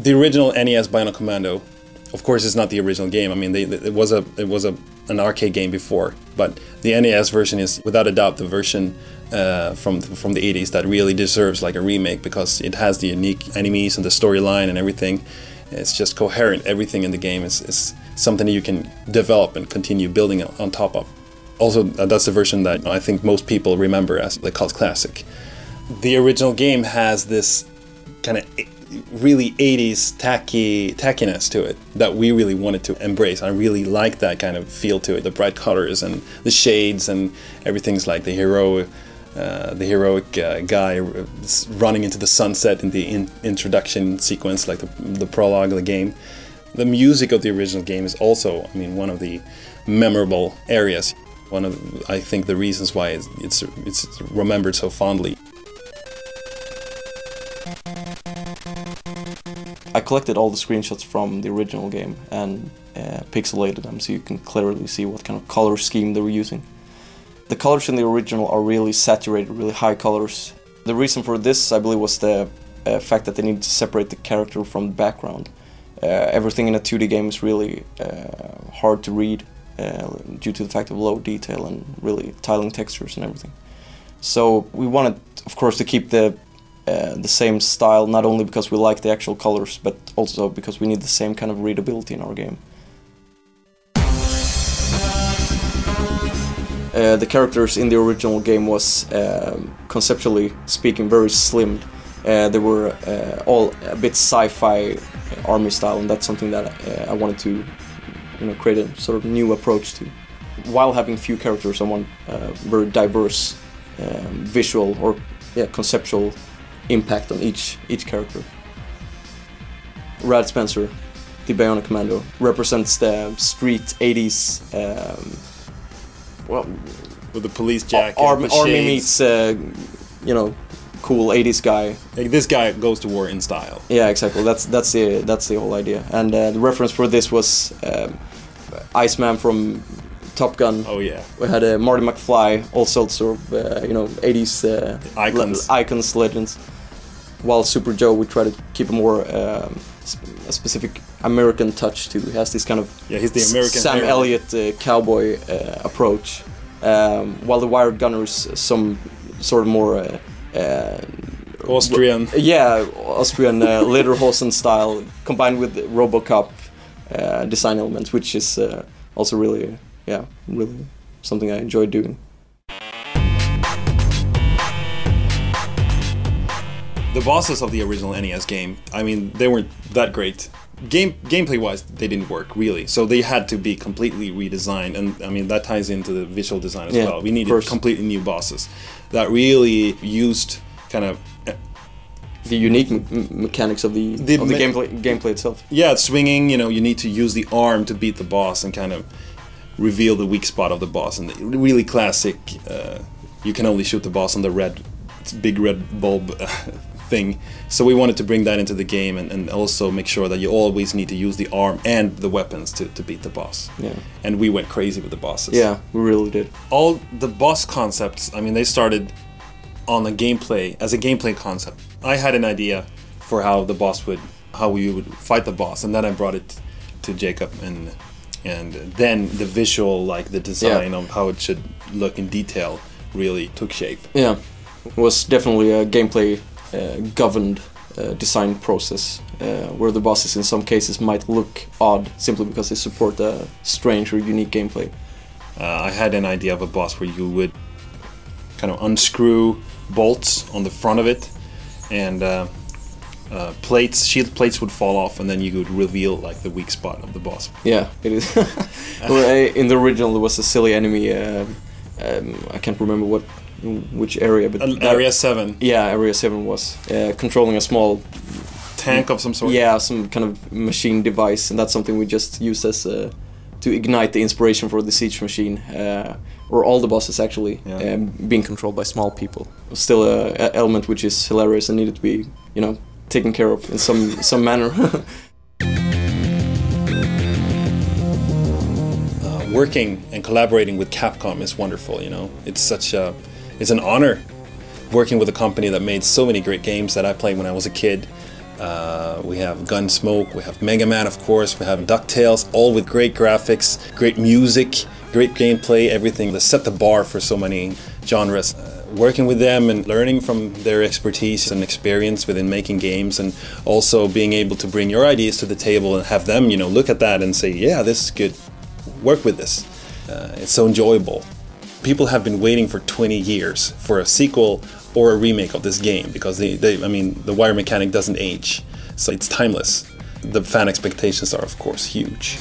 The original NES Bionic Commando, of course, is not the original game. I mean, it was an arcade game before, but the NES version is without a doubt the version from the 80s that really deserves like a remake, because it has the unique enemies and the storyline and everything. It's just coherent. Everything in the game is something that you can develop and continue building on top of. Also, that's the version that I think most people remember as the cult classic. The original game has this kind of really 80s tackiness to it that we really wanted to embrace. I really like that kind of feel to it, the bright colors and the shades and everything's like the heroic guy running into the sunset in the introduction sequence, like the prologue of the game. The music of the original game is also, I mean, one of the memorable areas. One of, I think, the reasons why it's remembered so fondly. I collected all the screenshots from the original game and pixelated them so you can clearly see what kind of color scheme they were using. The colors in the original are really saturated, really high colors. The reason for this, I believe, was the fact that they needed to separate the character from the background. Everything in a 2D game is really hard to read due to the fact of low detail and really tiling textures and everything. So we wanted, of course, to keep the same style, not only because we like the actual colors, but also because we need the same kind of readability in our game. The characters in the original game was, conceptually speaking, very slimmed. They were all a bit sci-fi army style, and that's something that I wanted to, create a sort of new approach to. While having few characters, I want very diverse visual or conceptual impact on each character. Rad Spencer, the Bionic Commando, represents the street 80s. With the police jacket, army meets, cool 80s guy. Like, this guy goes to war in style. Yeah, exactly. That's the whole idea. And the reference for this was Iceman from Top Gun. Oh yeah. We had Marty McFly, also sort of 80s icons, legends. While Super Joe, we try to keep a more a specific American touch to. He has this kind of he's the American Sam hero. Elliott cowboy approach, while the Wired Gunner is some sort of more Austrian. Austrian Lederhosen style combined with RoboCop design elements, which is also really something I enjoy doing. The bosses of the original NES game, I mean, they weren't that great. Gameplay-wise, they didn't work, really. So they had to be completely redesigned, and I mean, that ties into the visual design as well. We needed completely new bosses that really used kind of the unique mechanics of the gameplay itself. Yeah, swinging, you need to use the arm to beat the boss and kind of reveal the weak spot of the boss. And the really classic, you can only shoot the boss on the big red bulb thing. So we wanted to bring that into the game and also make sure that you always need to use the arm and the weapons to beat the boss. Yeah. And we went crazy with the bosses. Yeah, we really did. All the boss concepts, I mean, they started on a gameplay concept. I had an idea for how we would fight the boss, and then I brought it to Jacob, and then the visual, like the design of how it should look in detail, really took shape. Yeah, it was definitely a gameplay governed design process, where the bosses in some cases might look odd simply because they support a strange or unique gameplay. I had an idea of a boss where you would kind of unscrew bolts on the front of it, and shield plates would fall off, and then you would reveal like the weak spot of the boss. Yeah, it is. Well, in the original there was a silly enemy, I can't remember which area, but Area 7. Yeah, Area 7 was controlling a small tank of some sort. Yeah, some kind of machine device, and that's something we just used as to ignite the inspiration for the Siege machine, or all the bosses actually being controlled by small people. Still an element which is hilarious and needed to be, taken care of in some manner. Working and collaborating with Capcom is wonderful. It's an honor working with a company that made so many great games that I played when I was a kid. We have Gunsmoke, we have Mega Man, of course, we have DuckTales, all with great graphics, great music, great gameplay, everything that set the bar for so many genres. Working with them and learning from their expertise and experience within making games, and also being able to bring your ideas to the table and have them, look at that and say, yeah, this is good, work with this. It's so enjoyable. People have been waiting for 20 years for a sequel or a remake of this game, because the wire mechanic doesn't age, so it's timeless. The fan expectations are, of course, huge.